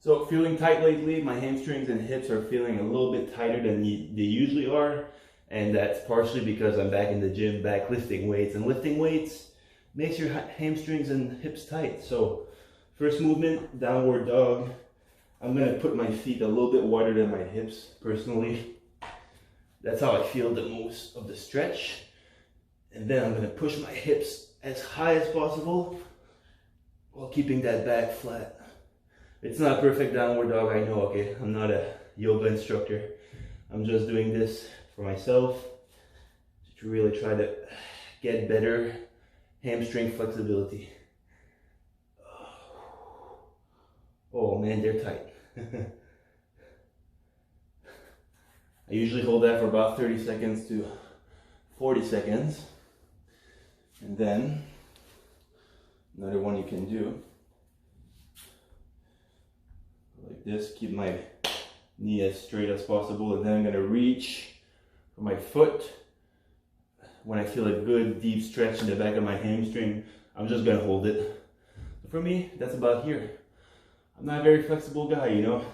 So feeling tight lately, my hamstrings and hips are feeling a little bit tighter than they usually are. And that's partially because I'm back in the gym, back lifting weights. And lifting weights makes your hamstrings and hips tight. So first movement, downward dog. I'm gonna put my feet a little bit wider than my hips, personally. That's how I feel the most of the stretch. And then I'm gonna push my hips as high as possible while keeping that back flat. It's not a perfect downward dog, I know, okay? I'm not a yoga instructor. I'm just doing this for myself to really try to get better hamstring flexibility. Oh man, they're tight. I usually hold that for about 30 seconds to 40 seconds. And then, another one you can do, like this, keep my knee as straight as possible, and then I'm gonna reach for my foot. When I feel a good deep stretch in the back of my hamstring, I'm just gonna hold it. For me, that's about here. I'm not a very flexible guy, you know.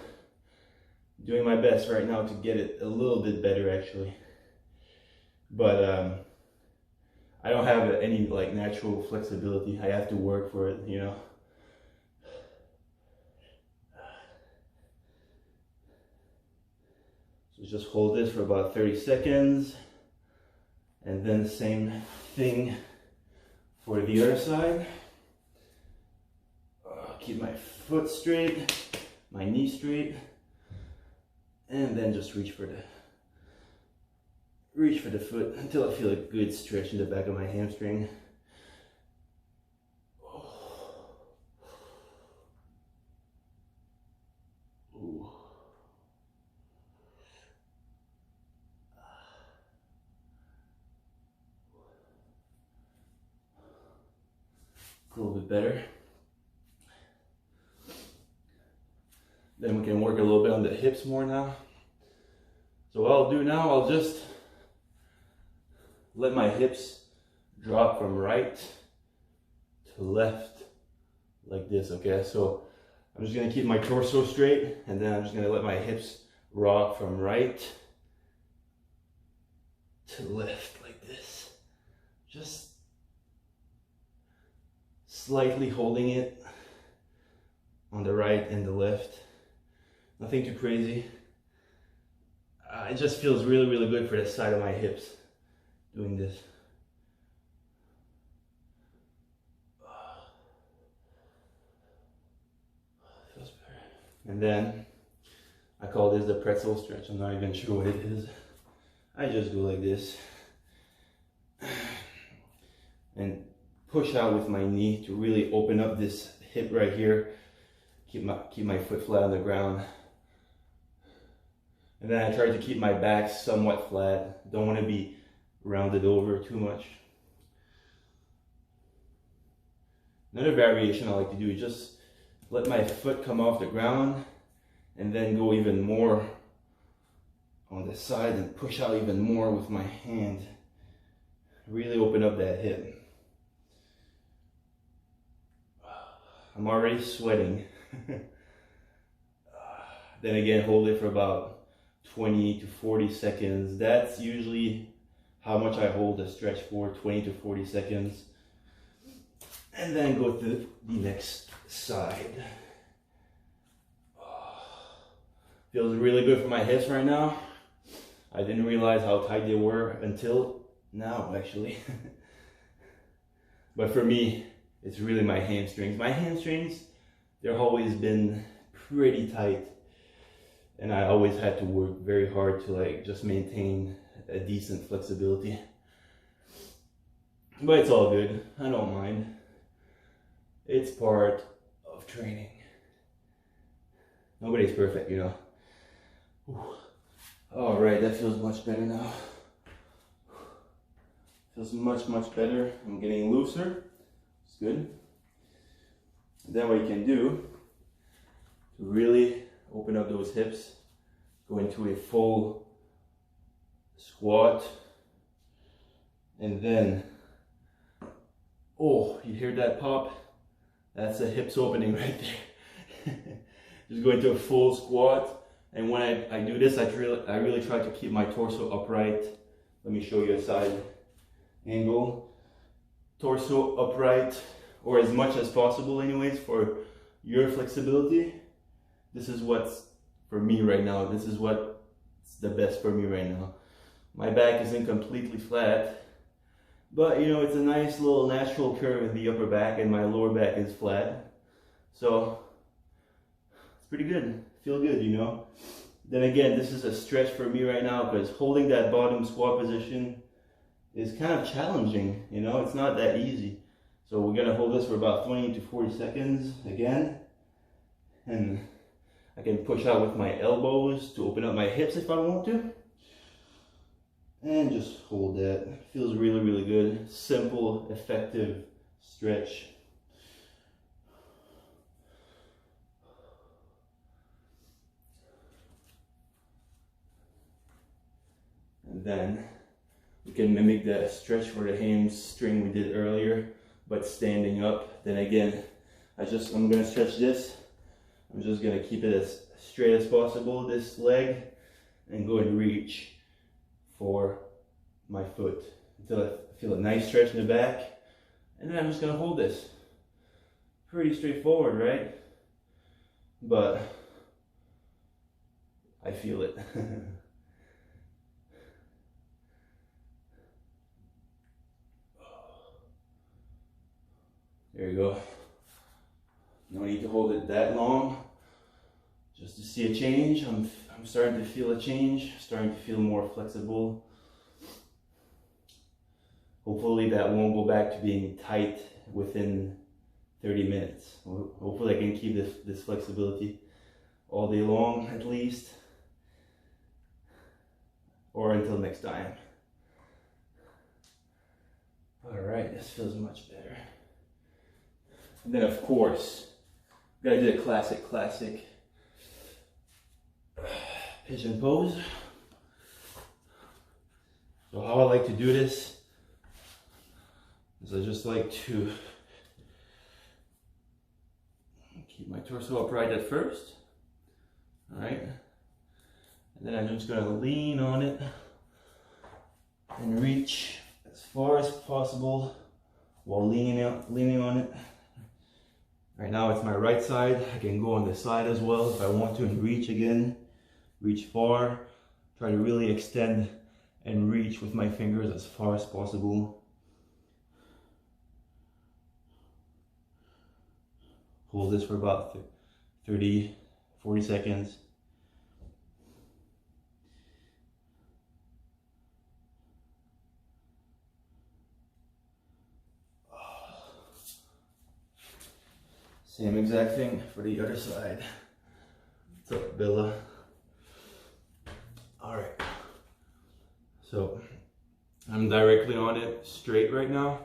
Doing my best right now to get it a little bit better, actually. But I don't have any like natural flexibility. I have to work for it, you know. So just hold this for about 30 seconds. And then the same thing for the other side. Keep my foot straight, my knee straight, and then just reach for the foot until I feel a good stretch in the back of my hamstring. Ooh. A little bit better. Then we can work a little bit on the hips more now. So what I'll do now, I'll just let my hips drop from right to left like this, okay? So I'm just gonna keep my torso straight, and then I'm just gonna let my hips rock from right to left like this. Just slightly holding it on the right and the left. Nothing too crazy. It just feels really, really good for the side of my hips doing this. Feels better. And then I call this the pretzel stretch. I'm not even sure what it is. I just go like this and push out with my knee to really open up this hip right here. Keep my foot flat on the ground. And then I try to keep my back somewhat flat. Don't want to be rounded over too much. Another variation I like to do is just let my foot come off the ground and then go even more on the side and push out even more with my hand. Really open up that hip. I'm already sweating. Then again, hold it for about 20 to 40 seconds. That's usually how much I hold a stretch for, 20 to 40 seconds. And then go to the next side. Feels really good for my hips right now. I didn't realize how tight they were until now, actually. But for me, it's really my hamstrings. My hamstrings, they've always been pretty tight. And I always had to work very hard to like just maintain a decent flexibility. But it's all good. I don't mind. It's part of training. Nobody's perfect, you know. All right, that feels much better now. Feels much, much better. I'm getting looser. It's good. And then what you can do to really open up those hips, go into a full squat, and then, oh, you hear that pop? That's the hips opening right there. just go into a full squat. And when I do this, I really try to keep my torso upright. Let me show you a side angle. Torso upright, or as much as possible anyways, for your flexibility. This is what's for me right now. This is what's the best for me right now. My back isn't completely flat, but you know, it's a nice little natural curve in the upper back, and my lower back is flat. So it's pretty good. Feel good, you know. Then again, this is a stretch for me right now because holding that bottom squat position is kind of challenging, you know. It's not that easy. So we're gonna hold this for about 20 to 40 seconds again, and I can push out with my elbows to open up my hips if I want to, and just hold that. Feels really, really good. Simple, effective stretch. And then we can mimic the stretch for the hamstring we did earlier, but standing up. Then again, I'm gonna stretch this. I'm just gonna keep it as straight as possible, this leg, and go and reach for my foot until I feel a nice stretch in the back. And then I'm just gonna hold this. Pretty straightforward, right? But I feel it. There you go. No need to hold it that long. Just to see a change. I'm starting to feel a change. Starting to feel more flexible. Hopefully that won't go back to being tight within 30 minutes. Hopefully I can keep this flexibility all day long at least. Or until next time. Alright, this feels much better. And then of course, gotta do the classic pigeon pose. So how I like to do this is I just like to keep my torso upright at first. Alright. And then I'm just gonna lean on it and reach as far as possible while leaning on it. Right now it's my right side. I can go on the side as well if I want to and reach again. Reach far. Try to really extend and reach with my fingers as far as possible. Hold this for about 30, 40 seconds. Same exact thing for the other side. What's up, Bella? Alright. So, I'm directly on it, straight right now.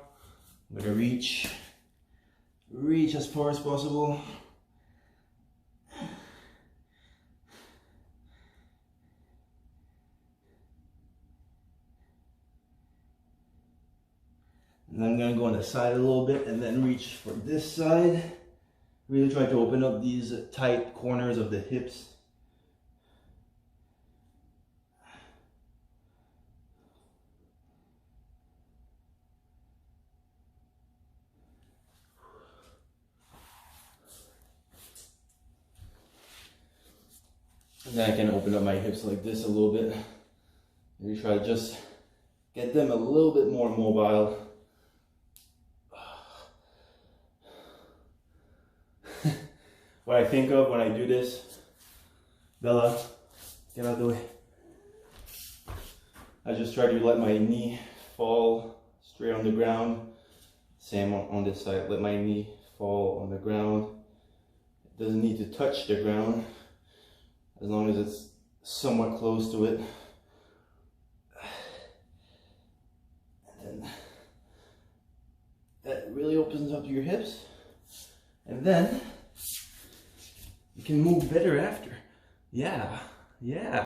I'm gonna reach as far as possible. And I'm gonna go on the side a little bit and then reach for this side. Really try to open up these tight corners of the hips. And then I can open up my hips like this a little bit. Maybe try to just get them a little bit more mobile. What I think of when I do this, Bella, get out of the way. I just try to let my knee fall straight on the ground. Same on this side, let my knee fall on the ground. It doesn't need to touch the ground as long as it's somewhat close to it. And then that really opens up your hips. And then you can move better after. Yeah.